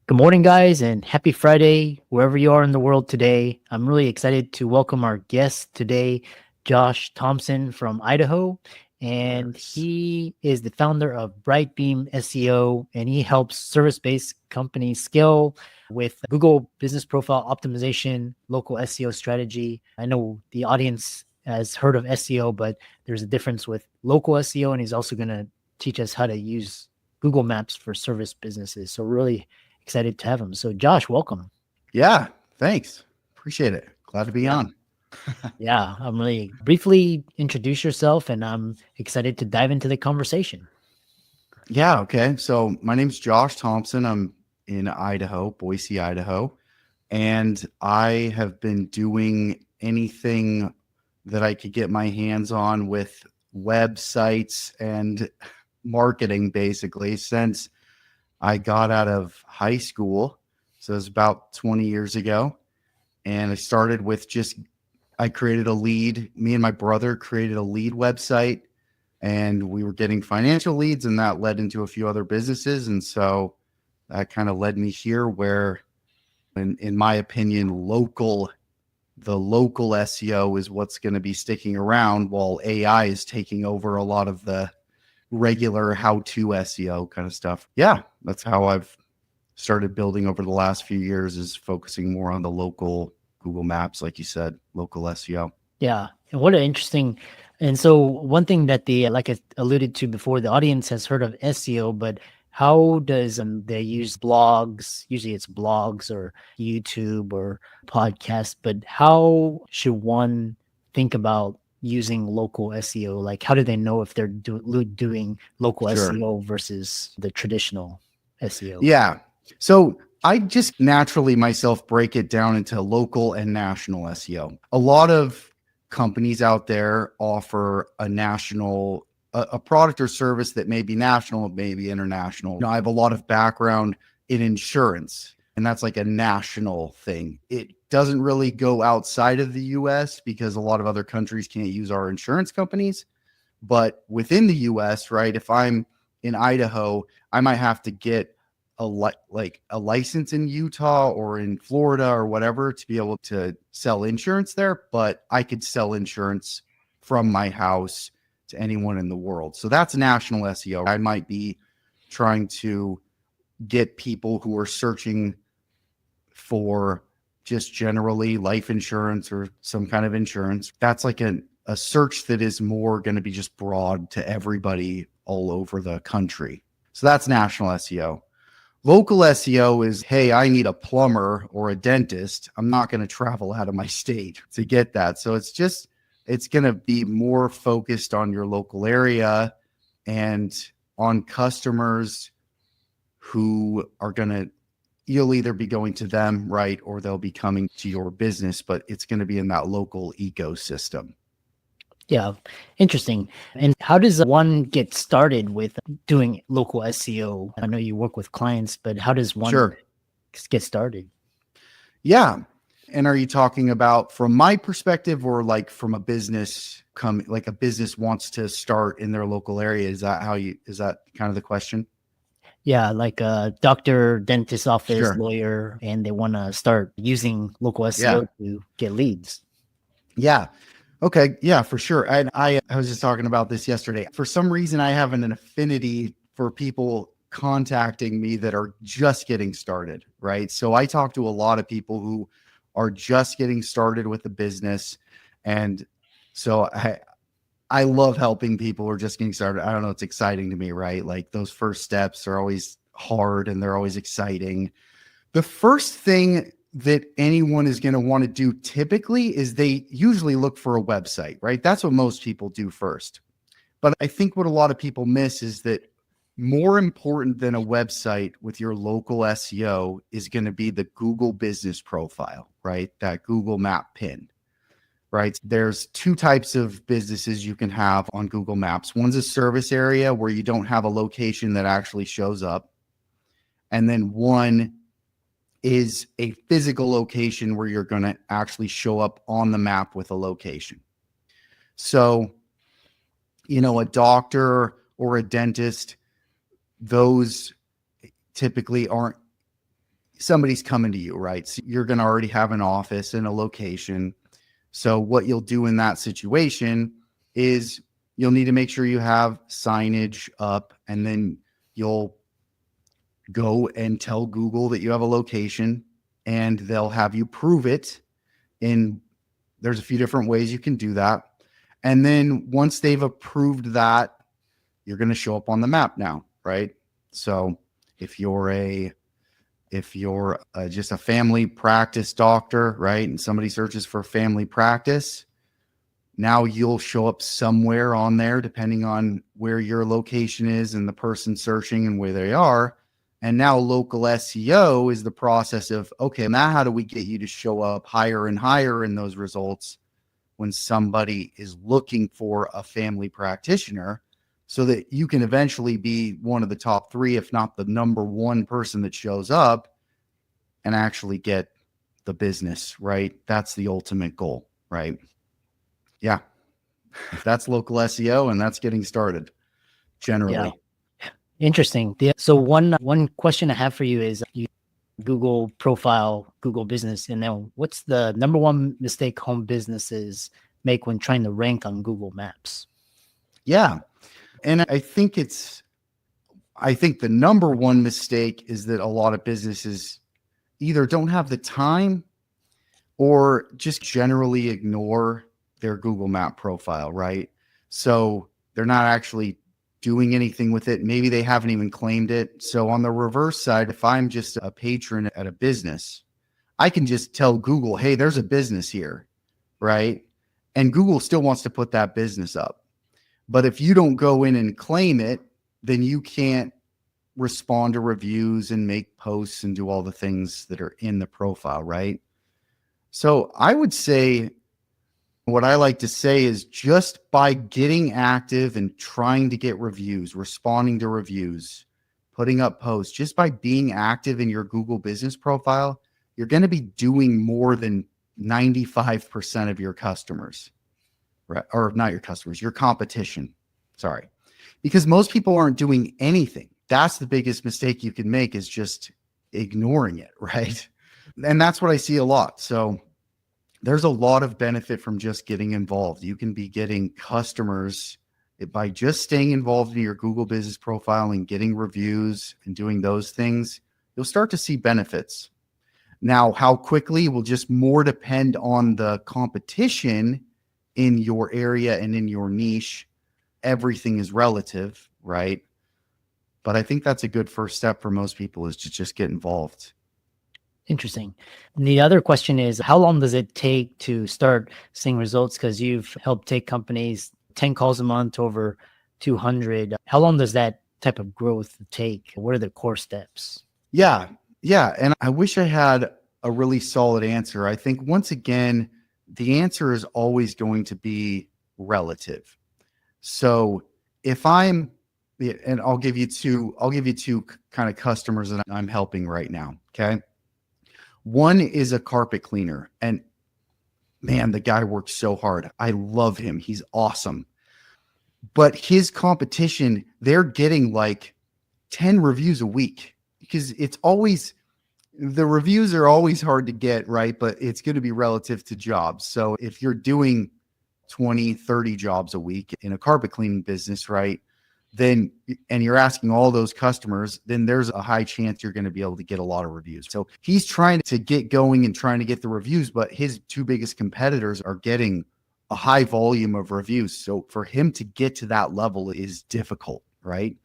Good morning, guys, and happy Friday, wherever you are in the world today. I'm really excited to welcome our guest today, Josh Thompson from Idaho. And Yes. he is the founder of Bright Beam SEO, and he helps service based companies scale with Google business profile optimization, local SEO strategy. I know the audience has heard of SEO, but there's a difference with local SEO, and he's also going to teach us how to use Google Maps for service businesses. So, really excited to have him. So, Josh, welcome. Yeah. Thanks. Appreciate it. Glad to be Yeah. on. Yeah. I'm really briefly introduce yourself and I'm excited to dive into the conversation. Yeah. Okay. So my name's Josh Thompson. I'm in Idaho, Boise, Idaho. And I have been doing anything that I could get my hands on with websites and marketing basically since I got out of high school. So it was about 20 years ago. And I started with I created a lead. Me and my brother created a lead website and we were getting financial leads, and that led into a few other businesses. And so that kind of led me here where, in my opinion, the local SEO is what's going to be sticking around while AI is taking over a lot of the regular how-to SEO kind of stuff. Yeah, that's how I've started building over the last few years, is focusing more on the local Google Maps, like you said, local SEO. Yeah. And what an interesting. And so, one thing that like I alluded to before, the audience has heard of SEO, but how does they use blogs? Usually it's blogs or YouTube or podcasts, but how should one think about using local SEO? Like, how do they know if they're doing local Sure. SEO versus the traditional SEO? Yeah. So I just naturally myself break it down into local and national SEO. A lot of companies out there offer a product or service that may be national, may be international. I have a lot of background in insurance, and that's like a national thing. It doesn't really go outside of the US because a lot of other countries can't use our insurance companies. But within the US, right, if I'm in Idaho, I might have to get a license in Utah or in Florida or whatever to be able to sell insurance there, but I could sell insurance from my house to anyone in the world. So that's national SEO. I might be trying to get people who are searching for just generally life insurance or some kind of insurance. That's like a search that is more going to be just broad to everybody all over the country. So that's national SEO. Local SEO is, hey, I need a plumber or a dentist. I'm not going to travel out of my state to get that. So it's going to be more focused on your local area and on customers who are going to, you'll either be going to them, right, or they'll be coming to your business, but it's going to be in that local ecosystem. Yeah, interesting. And how does one get started with doing local SEO? I know you work with clients, but how does one Sure. get started? Yeah. And are you talking about from my perspective or like from a like a business wants to start in their local area? Is that kind of the question? Yeah, like a doctor, dentist office, Sure. lawyer, and they want to start using local Yeah. SEO to get leads. Yeah. Okay. Yeah, for sure. And I was just talking about this yesterday. For some reason, I have an affinity for people contacting me that are just getting started. Right. So I talk to a lot of people who are just getting started with the business. And so I love helping people who are just getting started. I don't know. It's exciting to me, right? Like those first steps are always hard and they're always exciting. The first thing that anyone is going to want to do typically is they usually look for a website, right? That's what most people do first. But I think what a lot of people miss is that more important than a website with your local SEO is going to be the Google business profile, right? That Google map pin, right? There's two types of businesses you can have on Google Maps. One's a service area where you don't have a location that actually shows up. And then one is a physical location where you're going to actually show up on the map with a location. So, a doctor or a dentist, those typically aren't somebody's coming to you, right? So you're going to already have an office and a location. So what you'll do in that situation is you'll need to make sure you have signage up, and then you'll go and tell Google that you have a location, and they'll have you prove it. There's a few different ways you can do that. And then once they've approved that, you're going to show up on the map now, right? So if you're just a family practice doctor, right, and somebody searches for family practice, now you'll show up somewhere on there depending on where your location is and the person searching and where they are. And now local SEO is the process of, okay, now how do we get you to show up higher and higher in those results when somebody is looking for a family practitioner, so that you can eventually be one of the top 3, if not the number 1 person that shows up and actually get the business, right? That's the ultimate goal, right? Yeah. That's local SEO, and that's getting started generally. Yeah. Interesting. So one question I have for you is, you Google profile, Google business, and then what's the number 1 mistake home businesses make when trying to rank on Google Maps? Yeah. And I think the number 1 mistake is that a lot of businesses either don't have the time or just generally ignore their Google Map profile, right? So they're not actually doing anything with it. Maybe they haven't even claimed it. So on the reverse side, if I'm just a patron at a business, I can just tell Google, hey, there's a business here, right? And Google still wants to put that business up. But if you don't go in and claim it, then you can't respond to reviews and make posts and do all the things that are in the profile, right? So I would say, what I like to say is, just by getting active and trying to get reviews, responding to reviews, putting up posts, just by being active in your Google business profile, you're going to be doing more than 95% of your customers, right? Or not your customers, your competition. Sorry. Because most people aren't doing anything. That's the biggest mistake you can make, is just ignoring it, right? And that's what I see a lot. So there's a lot of benefit from just getting involved. You can be getting customers by just staying involved in your Google business profile and getting reviews and doing those things. You'll start to see benefits. Now, how quickly will just more depend on the competition in your area and in your niche. Everything is relative, right? But I think that's a good first step for most people, is to just get involved. Interesting. And the other question is, how long does it take to start seeing results? Because you've helped take companies 10 calls a month to over 200. How long does that type of growth take? What are the core steps? Yeah. And I wish I had a really solid answer. I think, once again, the answer is always going to be relative. So if and I'll give you two kind of customers that I'm helping right now. Okay. One is a carpet cleaner, and man, the guy works so hard. I love him. He's awesome. But his competition, they're getting like 10 reviews a week, because the reviews are always hard to get, right? But it's going to be relative to jobs. So if you're doing 20, 30 jobs a week in a carpet cleaning business, right, and you're asking all those customers, then there's a high chance you're going to be able to get a lot of reviews. So he's trying to get going and trying to get the reviews, but his 2 biggest competitors are getting a high volume of reviews. So for him to get to that level is difficult, right?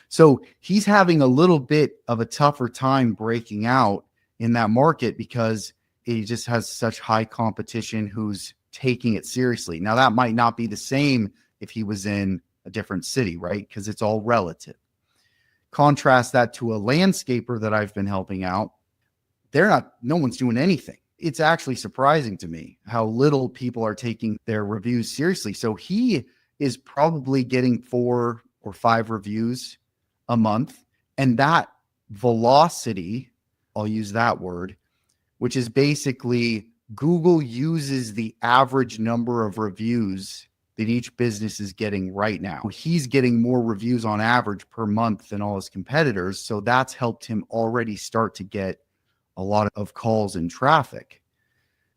So he's having a little bit of a tougher time breaking out in that market, because he just has such high competition who's taking it seriously. Now, that might not be the same if he was in a different city, right? Because it's all relative. Contrast that to a landscaper that I've been helping out. No one's doing anything. It's actually surprising to me how little people are taking their reviews seriously. So he is probably getting 4 or 5 reviews a month. And that velocity, I'll use that word, which is basically Google uses the average number of reviews that each business is getting right now. He's getting more reviews on average per month than all his competitors. So that's helped him already start to get a lot of calls and traffic.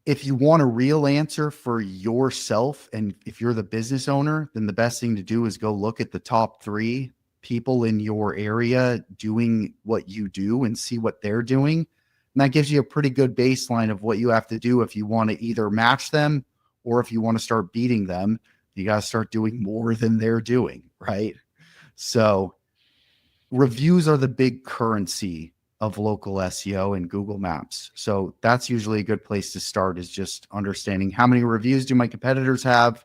If you want a real answer for yourself, and if you're the business owner, then the best thing to do is go look at the top 3 people in your area doing what you do and see what they're doing. And that gives you a pretty good baseline of what you have to do if you want to either match them or if you want to start beating them. You got to start doing more than they're doing, right? So reviews are the big currency of local SEO and Google Maps. So that's usually a good place to start, is just understanding how many reviews do my competitors have?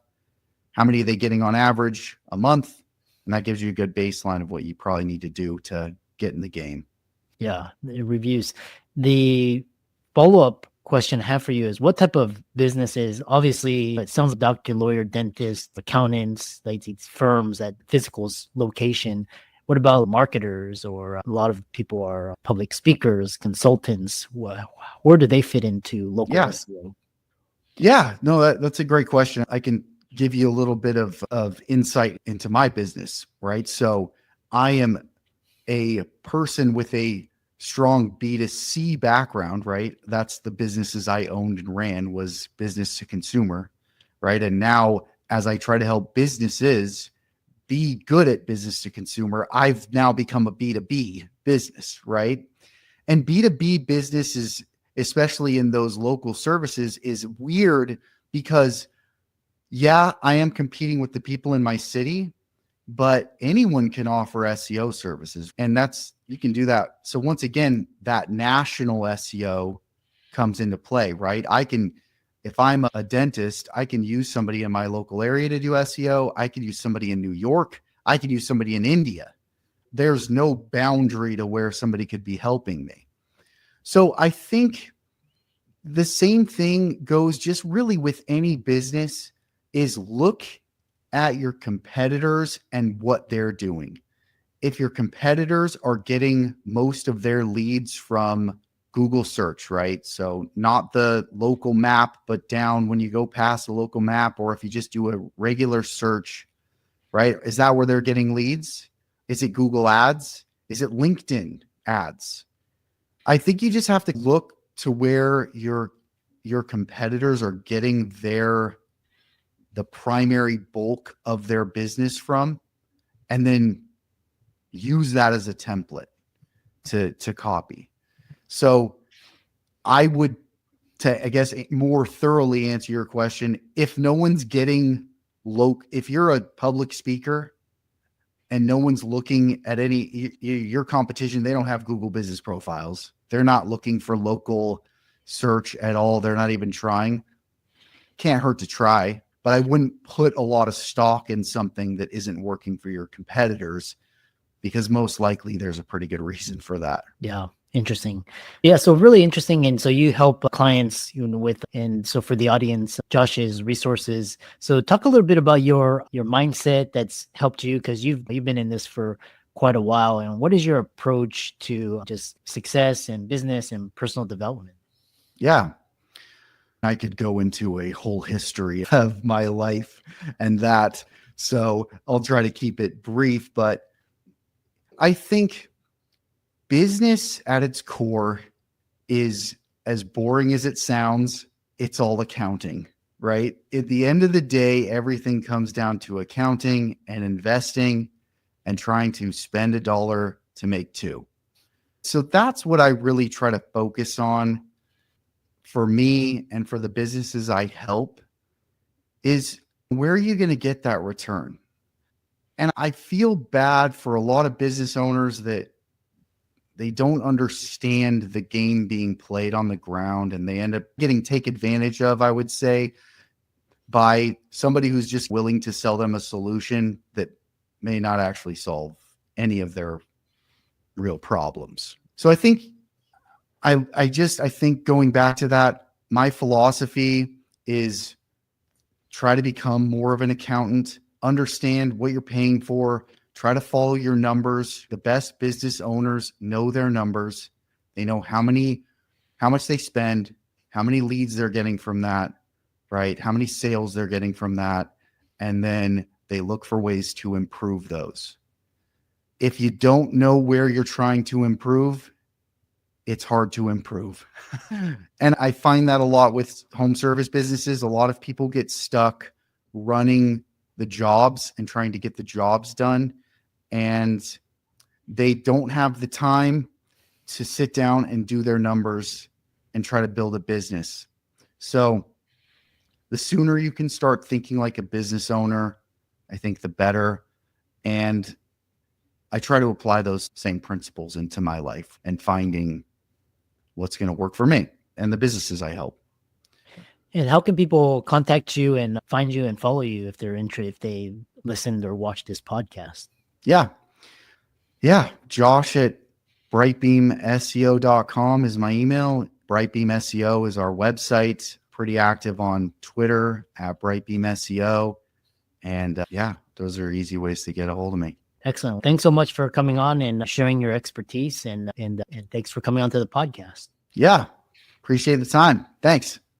How many are they getting on average a month? And that gives you a good baseline of what you probably need to do to get in the game. Yeah, the reviews. The follow-up question I have for you is, what type of businesses? Obviously, it sounds like doctor, lawyer, dentist, accountants, like these firms at physical location. What about marketers, or a lot of people are public speakers, consultants? Where do they fit into local SEO? Yeah, no, that's a great question. I can give you a little bit of insight into my business, right? So I am a person with a strong B2C background, right? That's the businesses I owned and ran, was business to consumer, right? And now as I try to help businesses be good at business to consumer, I've now become a B2B business, right? And B2B business is, especially in those local services, is weird because, yeah, I am competing with the people in my city, but anyone can offer SEO services, and you can do that. So once again, that national SEO comes into play, right? If I'm a dentist, I can use somebody in my local area to do SEO. I could use somebody in New York. I could use somebody in India. There's no boundary to where somebody could be helping me. So I think the same thing goes just really with any business, is look at your competitors and what they're doing. If your competitors are getting most of their leads from Google search, right? So not the local map, but down when you go past the local map, or if you just do a regular search, right? Is that where they're getting leads? Is it Google ads? Is it LinkedIn ads? I think you just have to look to where your competitors are getting the primary bulk of their business from, and then use that as a template to copy. So I would, I guess, more thoroughly answer your question, if no one's getting if you're a public speaker and no one's looking at your competition, they don't have Google business profiles. They're not looking for local search at all. They're not even trying. Can't hurt to try, but I wouldn't put a lot of stock in something that isn't working for your competitors, because most likely there's a pretty good reason for that. Yeah. Interesting. Yeah. So really interesting. And so you help clients and so for the audience, Josh's resources. So talk a little bit about your mindset that's helped you, because you've been in this for quite a while. And what is your approach to just success and business and personal development? Yeah. I could go into a whole history of my life and that. So I'll try to keep it brief, but I think business at its core is, as boring as it sounds, it's all accounting, right? At the end of the day, everything comes down to accounting and investing and trying to spend $1 to make $2. So that's what I really try to focus on for me and for the businesses I help, is where are you going to get that return? And I feel bad for a lot of business owners that they don't understand the game being played on the ground, and they end up getting taken advantage of, I would say, by somebody who's just willing to sell them a solution that may not actually solve any of their real problems. So I think I think going back to that, my philosophy is try to become more of an accountant, understand what you're paying for, try to follow your numbers. The best business owners know their numbers. They know how much they spend, how many leads they're getting from that, right? How many sales they're getting from that. And then they look for ways to improve those. If you don't know where you're trying to improve, it's hard to improve. And I find that a lot with home service businesses. A lot of people get stuck running the jobs and trying to get the jobs done, and they don't have the time to sit down and do their numbers and try to build a business. So the sooner you can start thinking like a business owner, I think the better. And I try to apply those same principles into my life and finding what's going to work for me and the businesses I help. And how can people contact you and find you and follow you if they're interested, if they listened or watched this podcast? Yeah. Josh at brightbeamseo.com is my email. Bright Beam SEO is our website. Pretty active on Twitter at Bright Beam SEO. And those are easy ways to get a hold of me. Excellent. Thanks so much for coming on and sharing your expertise, and thanks for coming on to the podcast. Yeah. Appreciate the time. Thanks.